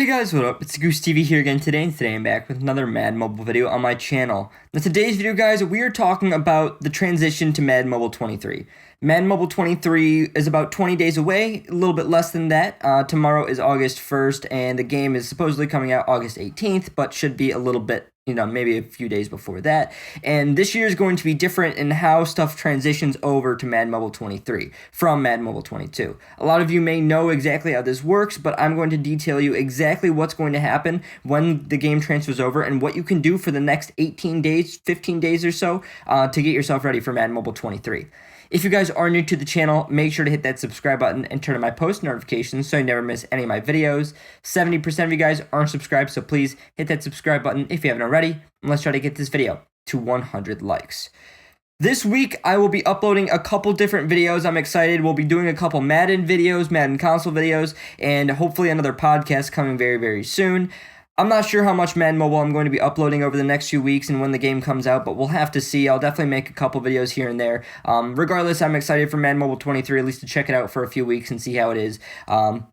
Hey guys, what up? It's Goose TV here again today, and today I'm back with another Madden Mobile video on my channel. Now today's video, guys, we are talking about the transition to Madden Mobile 23. Madden Mobile 23 is about 20 days away, a little bit less than that. Tomorrow is August 1st, and the game is supposedly coming out August 18th, but should be a little bit, maybe a few days before that. And this year is going to be different in how stuff transitions over to Madden Mobile 23 from Madden Mobile 22. A lot of you may know exactly how this works, but I'm going to detail you exactly what's going to happen when the game transfers over and what you can do for the next 18 days, 15 days or so to get yourself ready for Madden Mobile 23. If you guys are new to the channel, make sure to hit that subscribe button and turn on my post notifications so you never miss any of my videos. 70% of you guys aren't subscribed, so please hit that subscribe button if you haven't already, and let's try to get this video to 100 likes. This week, I will be uploading a couple different videos. I'm excited. We'll be doing a couple Madden videos, Madden console videos, and hopefully another podcast coming very, very soon. I'm not sure how much Madden Mobile I'm going to be uploading over the next few weeks and when the game comes out, but we'll have to see. I'll definitely make a couple videos here and there. Regardless, I'm excited for Madden Mobile 23, at least to check it out for a few weeks and see how it is,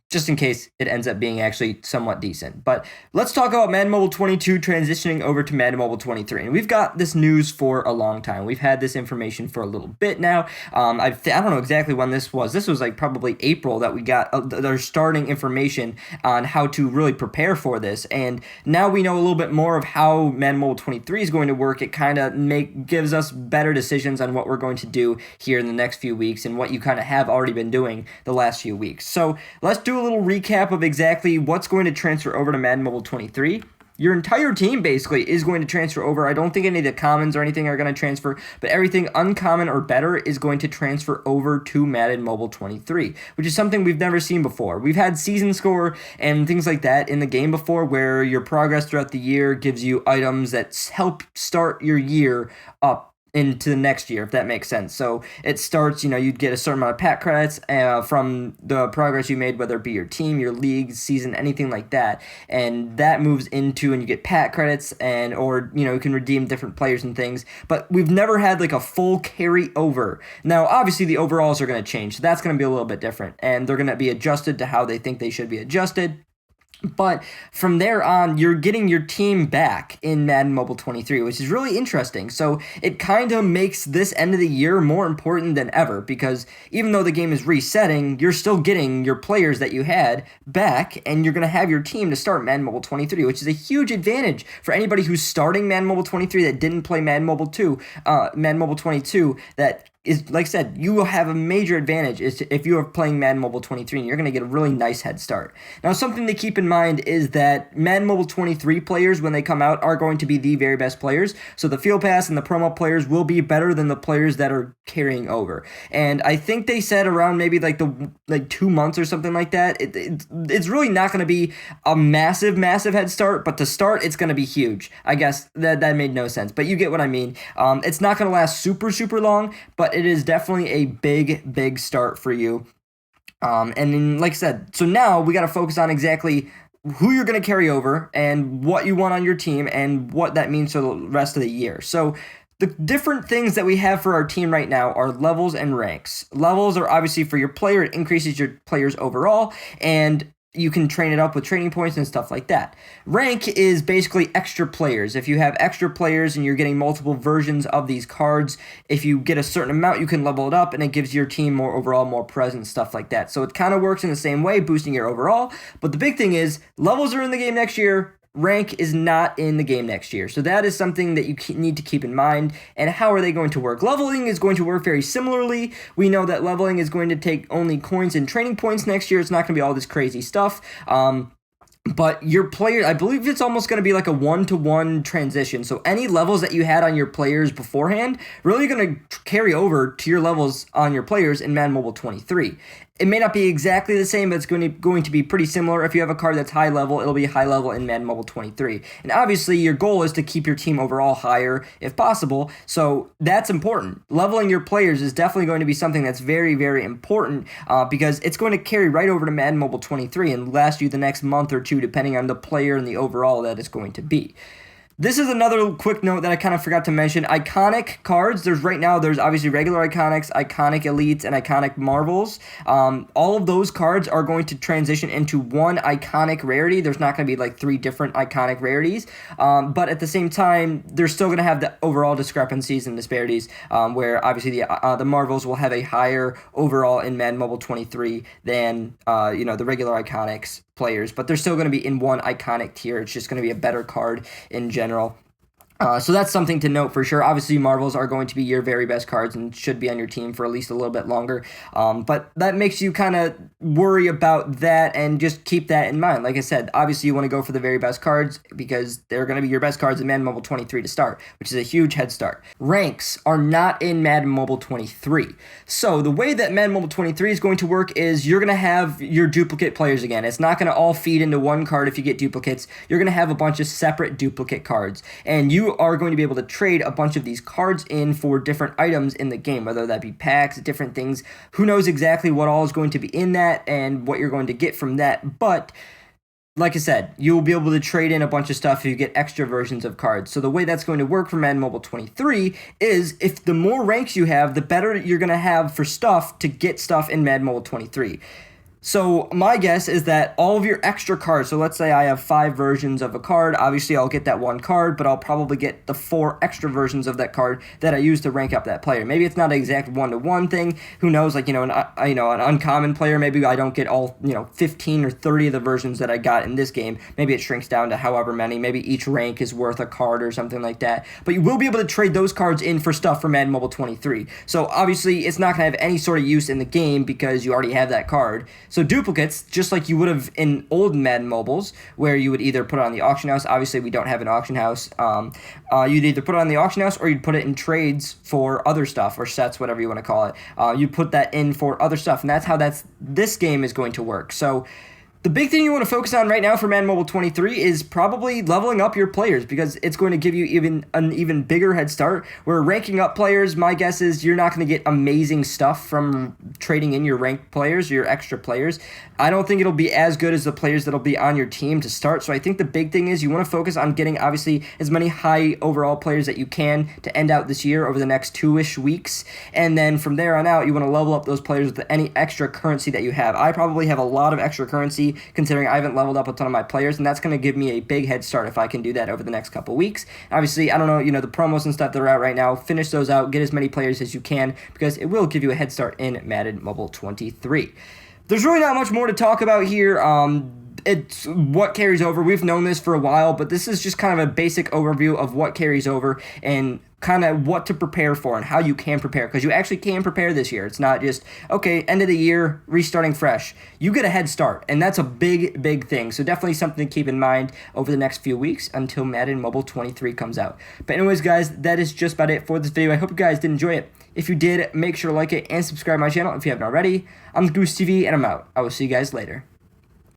just in case it ends up being actually somewhat decent. But let's talk about Madden Mobile 22 transitioning over to Madden Mobile 23. And we've got this news for a long time. We've had this information for a little bit now. I don't know exactly when this was. This was like probably April that we got their starting information on how to really prepare for this. And now we know a little bit more of how Madden Mobile 23 is going to work. It kind of gives us better decisions on what we're going to do here in the next few weeks and what you kind of have already been doing the last few weeks. So let's do a little recap of exactly what's going to transfer over to Madden Mobile 23. Your entire team basically is going to transfer over. I don't think any of the commons or anything are going to transfer, but everything uncommon or better is going to transfer over to Madden Mobile 23, which is something we've never seen before. We've had season score and things like that in the game before where your progress throughout the year gives you items that help start your year up into the next year, if that makes sense. So it starts, you'd get a certain amount of pack credits from the progress you made, whether it be your team, your league, season, anything like that. And that moves into, and you get pack credits or you can redeem different players and things. But we've never had like a full carry over. Now, obviously the overalls are going to change. So that's going to be a little bit different. And they're going to be adjusted to how they think they should be adjusted. But from there on, you're getting your team back in Madden Mobile 23, which is really interesting. So it kind of makes this end of the year more important than ever, because even though the game is resetting, you're still getting your players that you had back, and you're going to have your team to start Madden Mobile 23, which is a huge advantage for anybody who's starting Madden Mobile 23 that didn't play Madden Mobile 22, that is, like I said, you will have a major advantage if you are playing Madden Mobile 23, and you're going to get a really nice head start. Now, something to keep in mind is that Madden Mobile 23 players, when they come out, are going to be the very best players. So the Field Pass and the promo players will be better than the players that are carrying over. And I think they said around maybe like 2 months or something like that. It's really not going to be a massive head start, but to start, it's going to be huge. I guess that made no sense, but you get what I mean. It's not going to last super long, but it is definitely a big start for you. And then, like I said, so now we got to focus on exactly who you're going to carry over and what you want on your team and what that means for the rest of the year. So the different things that we have for our team right now are levels and ranks. Levels are obviously for your player. It increases your players overall, and you can train it up with training points and stuff like that. Rank is basically extra players. If you have extra players and you're getting multiple versions of these cards, if you get a certain amount, you can level it up, and it gives your team more presence, stuff like that. So it kind of works in the same way, boosting your overall. But the big thing is, levels are in the game next year. Rank is not in the game next year. So that is something that you need to keep in mind. And how are they going to work? Leveling is going to work very similarly. We know that leveling is going to take only coins and training points next year. It's not going to be all this crazy stuff. But your player, I believe it's almost going to be like a 1-to-1 transition. So any levels that you had on your players beforehand, really going to carry over to your levels on your players in Madden Mobile 23. It may not be exactly the same, but it's going to be pretty similar. If you have a card that's high level, it'll be high level in Madden Mobile 23. And obviously, your goal is to keep your team overall higher if possible, so that's important. Leveling your players is definitely going to be something that's very important because it's going to carry right over to Madden Mobile 23 and last you the next month or two, depending on the player and the overall that it's going to be. This is another quick note that I kind of forgot to mention. Iconic cards. There's obviously regular iconics, iconic elites, and iconic marvels. All of those cards are going to transition into one iconic rarity. There's not going to be like 3 different iconic rarities. But at the same time, they're still going to have the overall discrepancies and disparities, where obviously the marvels will have a higher overall in Madden Mobile 23 than the regular iconics players, but they're still going to be in one iconic tier. It's just going to be a better card in general. So that's something to note for sure. Obviously, Marvels are going to be your very best cards and should be on your team for at least a little bit longer. But that makes you kind of worry about that and just keep that in mind. Like I said, obviously you want to go for the very best cards because they're going to be your best cards in Madden Mobile 23 to start, which is a huge head start. Ranks are not in Madden Mobile 23. So the way that Madden Mobile 23 is going to work is you're going to have your duplicate players again. It's not going to all feed into one card if you get duplicates. You're going to have a bunch of separate duplicate cards, and you are going to be able to trade a bunch of these cards in for different items in the game, whether that be packs, different things. Who knows exactly what all is going to be in that and what you're going to get from that, but like I said, you'll be able to trade in a bunch of stuff if you get extra versions of cards. So the way that's going to work for Madden Mobile 23 is if the more ranks you have, the better you're going to have for stuff to get stuff in Madden Mobile 23. So my guess is that all of your extra cards, so let's say I have 5 versions of a card, obviously I'll get that one card, but I'll probably get the 4 extra versions of that card that I use to rank up that player. Maybe it's not an exact 1-to-1 thing, who knows, like, an uncommon player, maybe I don't get all, 15 or 30 of the versions that I got in this game. Maybe it shrinks down to however many, maybe each rank is worth a card or something like that. But you will be able to trade those cards in for stuff for Madden Mobile 23. So obviously it's not going to have any sort of use in the game because you already have that card. So duplicates, just like you would have in old Madden Mobiles, where you would either put it on the auction house. Obviously, we don't have an auction house. You'd either put it on the auction house or you'd put it in trades for other stuff or sets, whatever you want to call it. You put that in for other stuff, and that's how this game is going to work. So the big thing you want to focus on right now for Madden Mobile 23 is probably leveling up your players, because it's going to give you an even bigger head start. Where ranking up players, my guess is you're not going to get amazing stuff from trading in your ranked players, your extra players. I don't think it'll be as good as the players that'll be on your team to start. So I think the big thing is you want to focus on getting, obviously, as many high overall players that you can to end out this year over the next 2-ish weeks. And then from there on out, you want to level up those players with any extra currency that you have. I probably have a lot of extra currency, considering I haven't leveled up a ton of my players, and that's going to give me a big head start if I can do that over the next couple weeks. Obviously, I don't know, the promos and stuff that are out right now, finish those out, get as many players as you can, because it will give you a head start in Madden Mobile 23. There's really not much more to talk about here. It's what carries over. We've known this for a while, but this is just kind of a basic overview of what carries over and kind of what to prepare for and how you can prepare, because you actually can prepare this year. It's not just, okay, end of the year, restarting fresh. You get a head start, and that's a big, big thing. So definitely something to keep in mind over the next few weeks until Madden Mobile 23 comes out. But anyways, guys, that is just about it for this video. I hope you guys did enjoy it. If you did, make sure to like it and subscribe to my channel if you haven't already. I'm Goose TV, and I'm out. I will see you guys later.